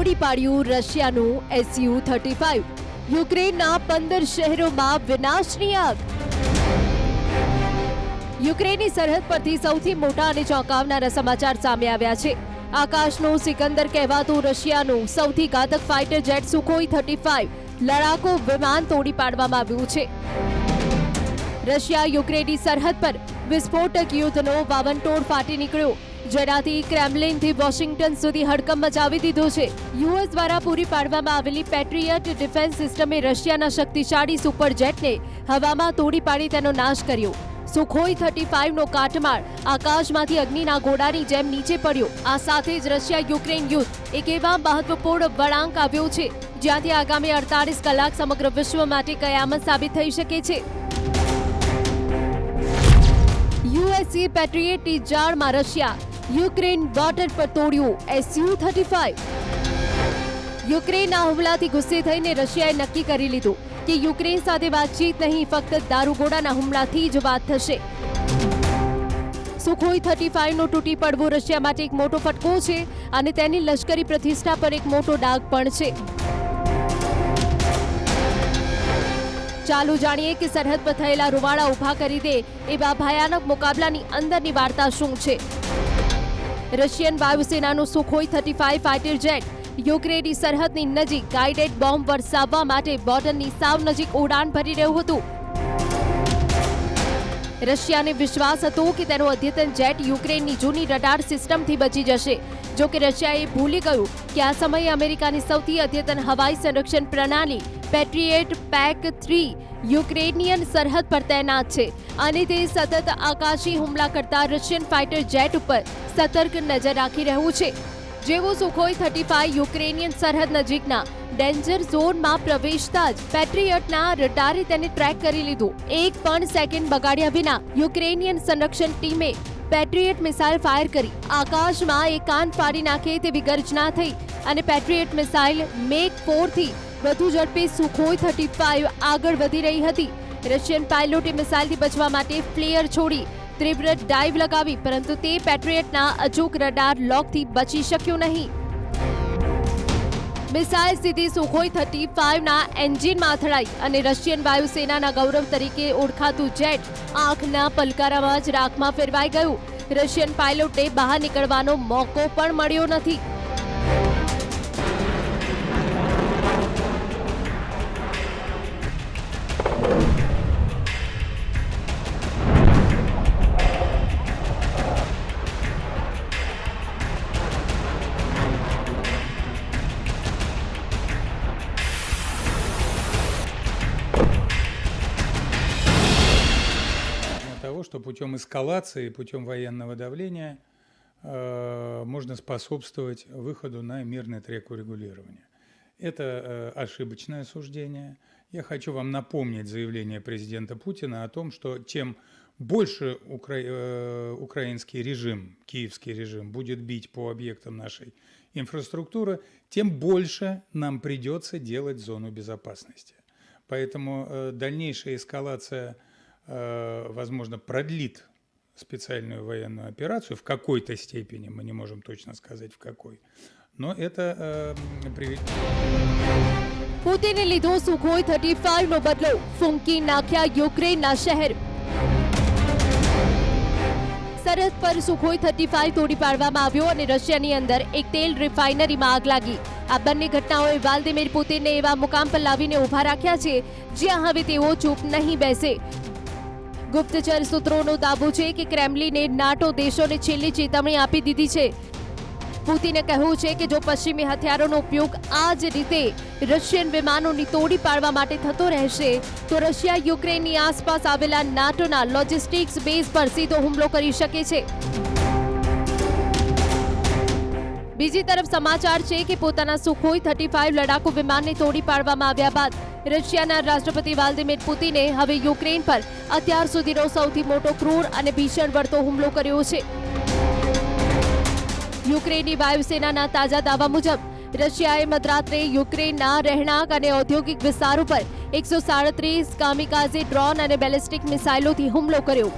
તોડી પાડ્યું રશિયાનું SU-35. યુક્રેનના 15 શહેરોમાં વિનાશની આગ. યુક્રેનની સરહદ પરથી સૌથી મોટા અને ચોંકાવનારા સમાચાર સામે આવ્યા છે. આકાશનું સિકંદર કહેવાતું રશિયાનું સૌથી ઘાતક ફાઇટર જેટ સુખોઈ 35 લડાકુ વિમાન તોડી પાડવામાં આવ્યું છે. રશિયા યુક્રેનની સરહદ પર વિસ્ફોટક યુદ્ધનો વાવંટોળ ફાટી નીકળ્યો, જેનાથી ક્રેમલિનથી વોશિંગ્ટન સુધી હડકંપ મચાવી દીધો છે. યુએસ દ્વારા પૂરી પાડવામાં આવેલી પેટ્રિયટ ડિફેન્સ સિસ્ટમે રશિયાના શક્તિશાળી સુપર જેટને હવામાં તોડી પાડી તેનો નાશ કર્યો. સુખોઈ 35નો કાટમાળ આકાશમાંથી અગ્નિના ગોળાની જેમ નીચે પડ્યો. આ સાથે જ રશિયા યુક્રેન યુદ્ધ એક એવા મહત્વપૂર્ણ વળાંક આવ્યો છે જ્યાંથી આગામી 48 કલાક સમગ્ર વિશ્વ માટે કયામત સાબિત થઈ શકે છે. યુએસએ પેટ્રિયટની જાળમાં રશિયા યુક્રેન બોર્ડર પર તોડ્યું SU-35. યુક્રેનના હુમલાથી ગુસ્સે થઈને રશિયાએ નક્કી કરી લીધું કે યુક્રેન સાથે વાતચીત નહીં, ફક્ત દારૂગોળાના હુમલાથી જ વાત થશે. સુખોઈ 35નો તૂટી પડવો રશિયા માટે એક મોટો ફટકો છે અને તેની લશ્કરી પ્રતિષ્ઠા પર એક મોટો ડાઘ પણ છે. ચાલો જાણીએ કે સરહદ પર થયેલા રૂવાડા ઉભા કરી દે એવા ભયાનક મુકાબલાની અંદરની વાર્તા શું છે. રશિયન વાયુસેનાનું સુખોઈ 35 ફાઇટર જેટ યુક્રેનની સરહદની નજીક ગાઇડેડ બોમ્બ વરસાવવા માટે બોર્ડરની સાવ નજીક ઉડાન ભરી રહ્યું હતું. રશિયાને વિશ્વાસ હતો કે તેનું અદ્યતન જેટ યુક્રેનની જૂની રડાર સિસ્ટમથી બચી જશે. જો કે રશિયાએ ભૂલી ગયું કે આ સમયે અમેરિકાની સૌથી અદ્યતન હવાઈ સંરક્ષણ પ્રણાલી પેટ્રિયટ PAC-3 યુક્રેનિયન સરહદ પર તૈનાત છે અને તે સતત આકાશી હુમલા કરતા રશિયન ફાઇટર જેટ ઉપર સતર્ક નજર રાખી રહ્યું છે. જેવો સુખોઈ 35 યુક્રેનિયન સરહદ નજીકના ડેન્જર ઝોનમાં પ્રવેશતા જ પેટ્રિયટના રડારે તેને ટ્રેક કરી લીધું. એક પણ સેકન્ડ બગાડ્યા વિના યુક્રેનિયન સંરક્ષણ ટીમે પેટ્રિયટ મિસાઇલ ફાયર કરી. આકાશમાં એક કાન ફાડી નાખે તેવી ગર્જના થઈ અને પેટ્રિયટ મિસાઇલ મેક-4 થી વધુ ઝડપે સુખોઈ 35 આગળ વધી રહી હતી. રશિયન પાયલોટે મિસાઇલથી બચવા માટે ફ્લેયર છોડી તીવ્ર ડાઇવ લગાવી, પરંતુ તે પેટ્રિયટના અચૂક રડાર લોકથી બચી શક્યો નહીં. મિસાઇલ સીધી સુખોઈ 35ના એન્જિનમાં અથડાઈ અને રશિયન વાયુસેનાના ગૌરવ તરીકે ઓળખાતું જેટ આંખના પલકારામાં જ રાખમાં ફેરવાઈ ગયું. રશિયન પાયલોટને બહાર નીકળવાનો મોકો પણ મળ્યો નથી. Того, что путем эскалации, путем военного давления можно способствовать выходу на мирный трек урегулирования. Это ошибочное суждение. Я хочу вам напомнить заявление президента Путина о том, что чем больше украинский режим, киевский режим будет бить по объектам нашей инфраструктуры, тем больше нам придется делать зону безопасности. Поэтому дальнейшая эскалация возможно, продлит специальную военную операцию в какой-то степени, мы не можем точно сказать в какой, но это приведет. પુતિને લીધો સુખોઈ 35નો બદલો, ફૂંકી નાખ્યા યુક્રેનના શહેર. સરહદ પર સુખોઈ 35 તોડી પાડવામાં આવ્યો અને રશિયાની અંદર એક તેલ રિફાઇનરીમાં આગ લાગી. આ બંને ઘટનાઓએ વ્લાદિમીર પુતિનને એવા મુકામ પર લાવીને ઊભા રાખ્યા છે જ્યાં હવે તેઓ ચૂપ નહીં બેસે. ગુપ્તચર સૂત્રોનો દાવો છે કે ક્રેમલિને નાટો દેશોને છેલ્લી ચેતવણી આપી દીધી છે. પુતિને કહ્યું છે કે જો પશ્ચિમી હથિયારોનો ઉપયોગ આ જ રીતે રશિયન વિમાનોની તોડી પાડવા માટે થતો રહેશે તો રશિયા યુક્રેનની આસપાસ આવેલા નાટોના લોજિસ્ટિક્સ બેઝ પર સીધો હુમલો કરી શકે છે. બીજી તરફ સમાચાર છે કે પોતાના સુખોઈ 35 લડાકુ વિમાનને તોડી પાડવામાં આવ્યા બાદ રશિયાના રાષ્ટ્રપતિ વ્લાદિમીર પુતિને હવે યુક્રેન પર અત્યાર સુધીનો સૌથી મોટો ક્રૂર અને ભીષણ વળતો હુમલો કર્યો છે. યુક્રેનની વાયુસેનાના તાજા દાવા મુજબ રશિયાએ મધરાત્રે યુક્રેનના રહેણાંક અને ઔદ્યોગિક વિસ્તારો પર 137 કામિકાઝે ડ્રોન અને બેલિસ્ટિક મિસાઇલોથી હુમલો કર્યો.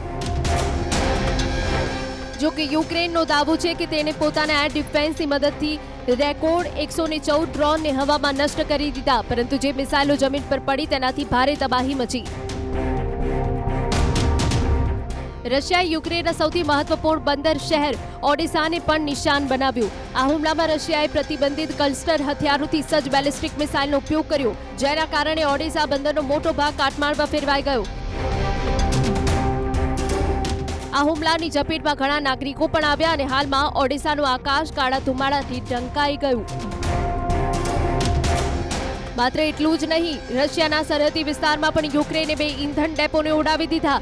જો કે યુક્રેનનો દાવો છે કે તેણે પોતાના એર ડિફેન્સની મદદથી રેકોર્ડ 114 ડ્રોનને હવામાં નષ્ટ કરી દીધા, પરંતુ જે મિસાઇલો જમીન પર પડી તેનાથી ભારે તબાહી મચી. રશિયાએ યુક્રેનના સૌથી મહત્વપૂર્ણ બંદર શહેર ઓડેસાને પણ નિશાન બનાવ્યું. આ હુમલામાં રશિયાએ પ્રતિબંધિત ક્લસ્ટર હથિયારોથી સજ્જ બેલિસ્ટિક મિસાઇલનો ઉપયોગ કર્યો, જેના કારણે ઓડેસા બંદરનો મોટો ભાગ કાટમાળમાં ફેરવાઈ ગયો. આ હુમલાની ઝપેટમાં ઘણા નાગરિકો પણ આવ્યા અને હાલમાં ઓડેસાનું આકાશ કાળા ધુમાડાથી ઢંકાઈ ગયું. માત્ર એટલું જ નહીં, રશિયાના સરહદી વિસ્તારમાં પણ યુક્રેને 2 ઇંધણ ડેપોને ઉડાવી દીધા,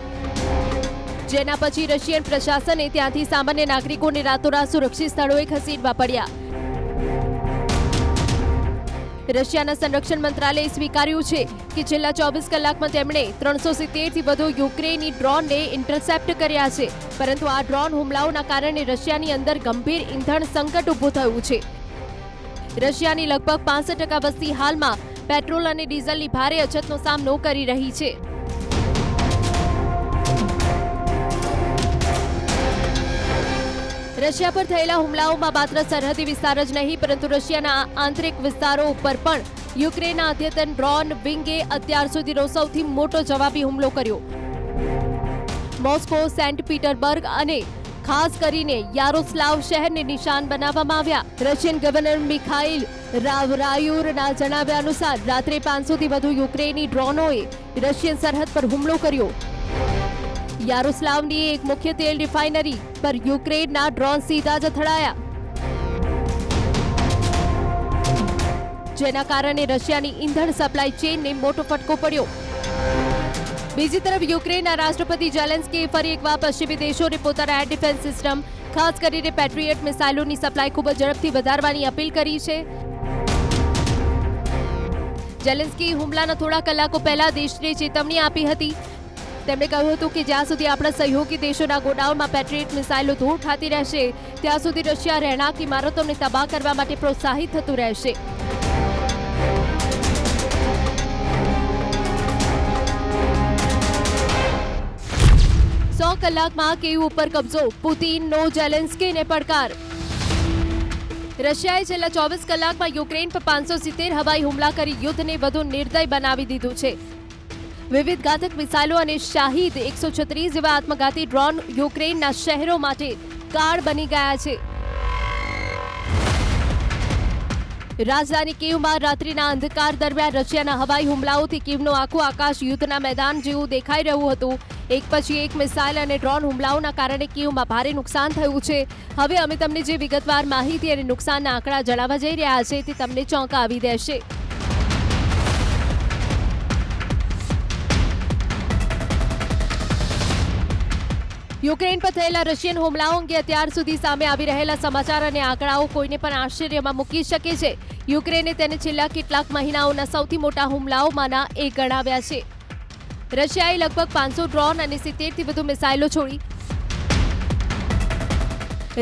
જેના પછી રશિયન પ્રશાસને ત્યાંથી સામાન્ય નાગરિકોને રાતોરાત સુરક્ષિત સ્થળોએ ખસેડવા પડ્યા. રશિયાના સંરક્ષણ મંત્રાલયે સ્વીકાર્યું છે કે છેલ્લા 24 કલાકમાં તેમણે 370થી વધુ યુક્રેની ડ્રોનને ઇન્ટરસેપ્ટ કર્યા છે, પરંતુ આ ડ્રોન હુમલાઓના કારણે રશિયાની અંદર ગંભીર ઇંધણ સંકટ ઊભું થયું છે. રશિયાની લગભગ 65% વસ્તી હાલમાં પેટ્રોલ અને ડીઝલની ભારે અછતનો સામનો કરી રહી છે. રશિયા પર થયેલા હુમલાઓમાં માત્ર સરહદી વિસ્તાર જ નહીં, પરંતુ રશિયાના આંતરિક વિસ્તારો ઉપર પણ યુક્રેનના અદ્યતન ડ્રોન વિંગે અત્યાર સુધીનો સૌથી મોટો જવાબી હુમલો કર્યો. મોસ્કો, સેન્ટ પીટરબર્ગ અને ખાસ કરીને યારોસ્લાવ શહેરને નિશાન બનાવવામાં આવ્યા. રશિયન ગવર્નર મિખાઇલ રાવરાયુરના જણાવ્યા અનુસાર રાત્રે 500થી વધુ યુક્રેની ડ્રોનોએ રશિયન સરહદ પર હુમલો કર્યો. યારોસ્લાવની એક મુખ્ય તેલ રિફાઇનરી પર યુક્રેનના ડ્રોન સીધા જ અથડાયા, જેના કારણે રશિયાની ઇંધણ સપ્લાય ચેઇનને મોટો ફટકો પડ્યો. બીજી તરફ યુક્રેનના રાષ્ટ્રપતિ ઝેલેન્સ્કીએ ફરી એકવાર પશ્ચિમી દેશોને પોતાના એર ડિફેન્સ સિસ્ટમ, ખાસ કરીને પેટ્રિયટ મિસાઇલોની સપ્લાય ખૂબ જ ઝડપથી વધારવાની અપીલ કરી છે. ઝેલેન્સ્કીએ હુમલાના થોડા કલાકો પહેલા દેશને ચેતવણી આપી હતી. તેમણે કહ્યું હતું કે જ્યાં સુધી આપણા સહયોગી દેશોના ગોડાઉનમાં પેટ્રિયટ મિસાઇલો ધૂળ ખાતી રહેશે, ત્યાં સુધી રશિયા રહેણાંક ઇમારતોને તબાહ કરવા માટે પ્રોત્સાહિત થતું રહેશે. સો કલાકમાં કીવ ઉપર કબજો, પુતિનનો ઝેલેન્સ્કીને પડકાર. રશિયાએ છેલ્લા 24 કલાકમાં યુક્રેન પર 570 હવાઈ હુમલા કરી યુદ્ધને વધુ નિર્દય બનાવી દીધું છે. વિવિધ ઘાતક મિસાઇલો અને શાહિદ 136 જેવા આત્મઘાતી ડ્રોન યુક્રેનના શહેરો માટે કાળ બની ગયા છે. રાજધાની કીવમાં રાત્રિના અંધકાર દરમિયાન રશિયાના હવાઈ હુમલાઓથી કીવનું આખું આકાશ યુદ્ધના મેદાન જેવું દેખાઈ રહ્યું હતું. એક પછી એક મિસાઇલ અને ડ્રોન હુમલાઓના કારણે કીવમાં ભારે નુકસાન થયું છે. હવે અમે તમને જે વિગતવાર માહિતી અને નુકસાનના આંકડા જણાવવા જઈ રહ્યા છે તે તમને ચોંકાવી દેશે. યુક્રેન પર થયેલા રશિયન હુમલાઓ અંગે અત્યાર સુધી સામે આવી રહેલા સમાચાર અને આંકડાઓ કોઈને પણ આશ્ચર્યમાં મૂકી શકે છે. યુક્રેને તેને છેલ્લા કેટલાક મહિનાઓના સૌથી મોટા હુમલાઓમાંના એક ગણાવ્યા છે. રશિયાએ લગભગ 500 ડ્રોન અને 70થી વધુ મિસાઇલો છોડી.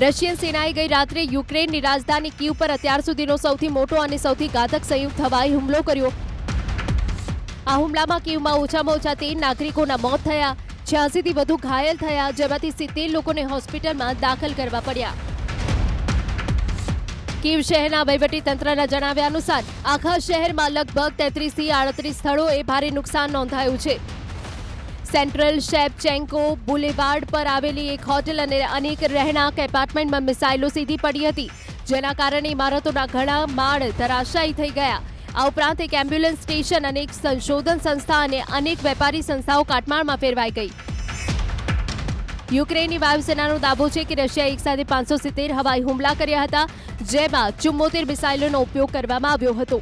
રશિયન સેનાએ ગઈ રાત્રે યુક્રેનની રાજધાની કીવ પર અત્યાર સુધીનો સૌથી મોટો અને સૌથી ઘાતક સંયુક્ત હવાઈ હુમલો કર્યો. આ હુમલામાં કીવમાં ઓછામાં ઓછા 3 નાગરિકોના મોત થયા, 86થી વધુ ઘાયલ થયા, જેમાંથી 70 લોકોને હોસ્પિટલમાં દાખલ કરવા પડ્યા. કીવ શહેરના વહીવટીતંત્રના જણાવ્યા અનુસાર આખા શહેરમાં લગભગ 33થી 38 સ્થળોએ ભારે નુકસાન નોંધાયું છે. સેન્ટ્રલ શેવચેન્કો બુલેવાર્ડ પર આવેલી એક હોટેલ અને અનેક રહેણાંક એપાર્ટમેન્ટમાં મિસાઇલો સીધી પડી હતી, જેના કારણે ઇમારતોના ઘણા માળ ધરાશાયી થઈ ગયા. આ ઉપરાંત એક એમ્બ્યુલન્સ સ્ટેશન અને એક સંશોધન સંસ્થા અને અનેક વેપારી સંસ્થાઓ કાટમાળમાં ફેરવાઈ ગઈ. યુક્રેનની વાયુસેનાનો દાવો છે કે રશિયાએ એકસાથે 570 હવાઈ હુમલા કર્યા હતા, જેમાં 74 મિસાઇલોનો ઉપયોગ કરવામાં આવ્યો હતો.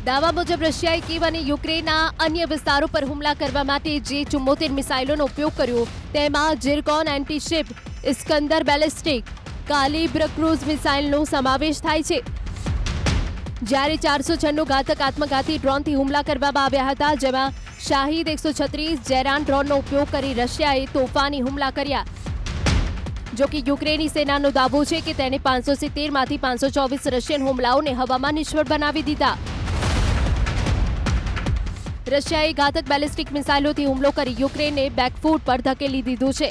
દાવા મુજબ રશિયાએ કીવ અને યુક્રેનના અન્ય વિસ્તારો પર હુમલા કરવા માટે જે 74 મિસાઇલોનો ઉપયોગ કર્યો તેમાં ઝિરકોન એન્ટીશિપ, ઇસ્કંદર બેલિસ્ટિક, કાલિબ્ર ક્રૂઝ મિસાઇલનો સમાવેશ થાય છે. જ્યારે 496 ઘાતક આત્મઘાતી ડ્રોનથી હુમલા કરવામાં આવ્યા હતા, જેમાં શાહિદ 136 જેરાન ડ્રોનનો ઉપયોગ કરી રશિયાએ તોફાની હુમલા કર્યા. જો કે યુક્રેની સેનાનો દાવો છે કે તેણે 570માંથી 524 રશિયન હુમલાઓને હવામાં નિષ્ફળ બનાવી દીધા. રશિયાએ ઘાતક બેલિસ્ટિક મિસાઇલોથી હુમલો કરી યુક્રેનને બેકફૂટ પર ધકેલી દીધું છે.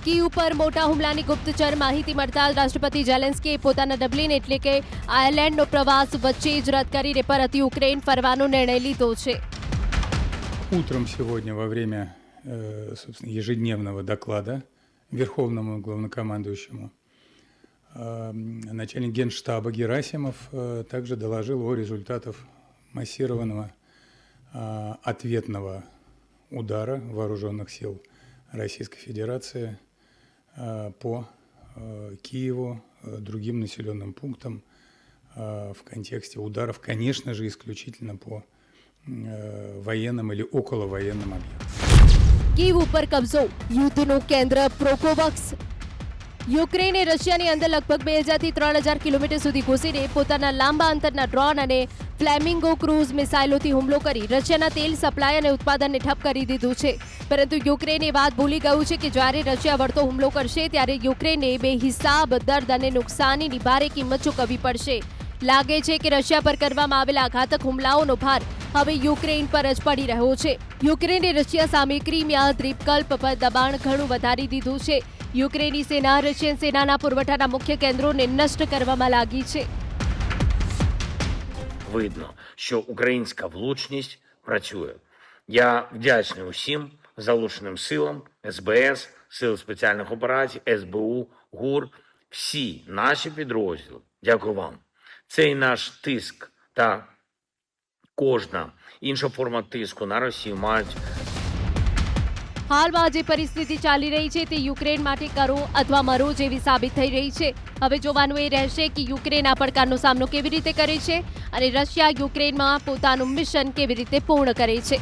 કીવ પર મોટા હુમલાની ગુપ્તચર માહિતી મળતા રાષ્ટ્રપતિ ઝેલેન્સ્કીએ પોતાના ડબલિન એટલે કે આયર્લેન્ડનો પ્રવાસ વચ્ચે જ રદ કરીને પરત યુક્રેન ફરવાનો નિર્ણય લીધો છે. Утром сегодня во время собственно, ежедневного доклада Верховному главнокомандующему начальник Генштаба Герасимов также доложил о результатах массированного ответного удара вооруженных сил Российской Федерации по Киеву, другим населенным пунктам в контексте ударов, конечно же, исключительно по военным или околовоенным объектам. કીવ ઉપર કબજો, યુદ્ધનું કેન્દ્ર પ્રોકોવક્સ. યુક્રેને રશિયાની અંદર લગભગ 2000થી 3000 કિલોમીટર સુધી ઘૂસીને પોતાના લાંબા અંતરના ડ્રોન અને ફ્લેમિંગો ક્રૂઝ મિસાઇલોથી હુમલો કરી રશિયાના તેલ સપ્લાય અને ઉત્પાદનને ઠપ કરી દીધું છે. પરંતુ યુક્રેન એ વાત ભૂલી ગયું છે કે જ્યારે રશિયા વળતો હુમલો કરશે ત્યારે યુક્રેનને બેહિસાબ દર્દ અને નુકસાનીની ભારે કિંમત ચૂકવવી પડશે. લાગે છે કે રશિયા પર કરવામાં આવેલા ઘાતક હુમલાઓનો ભાર હવે યુક્રેન પર જ પડી રહ્યો છે. યુક્રેને રશિયા સામે ક્રિમિયા દ્વીપકલ્પ પર દબાણ ઘણું વધારી દીધું છે. યુક્રેની સેના રશિયન સેનાના પુરવઠાના મુખ્ય કેન્દ્રોને નષ્ટ કરવામાં લાગી છે. Видно, що українська влучність працює. Я вдячний усім залученим силам, СБС, Сил спеціальних операцій, СБУ, ГУР, всі наші підрозділи. Дякую вам. Цей наш тиск та кожна інша форма тиску на Росію мають હાલમાં જે પરિસ્થિતિ ચાલી રહી છે તે યુક્રેન માટે કરો અથવા મરો જેવી સાબિત થઈ રહી છે. હવે જોવાનું એ રહેશે કે યુક્રેન આ પડકારનો સામનો કેવી રીતે કરે છે અને રશિયા યુક્રેનમાં પોતાનું મિશન કેવી રીતે પૂર્ણ કરે છે.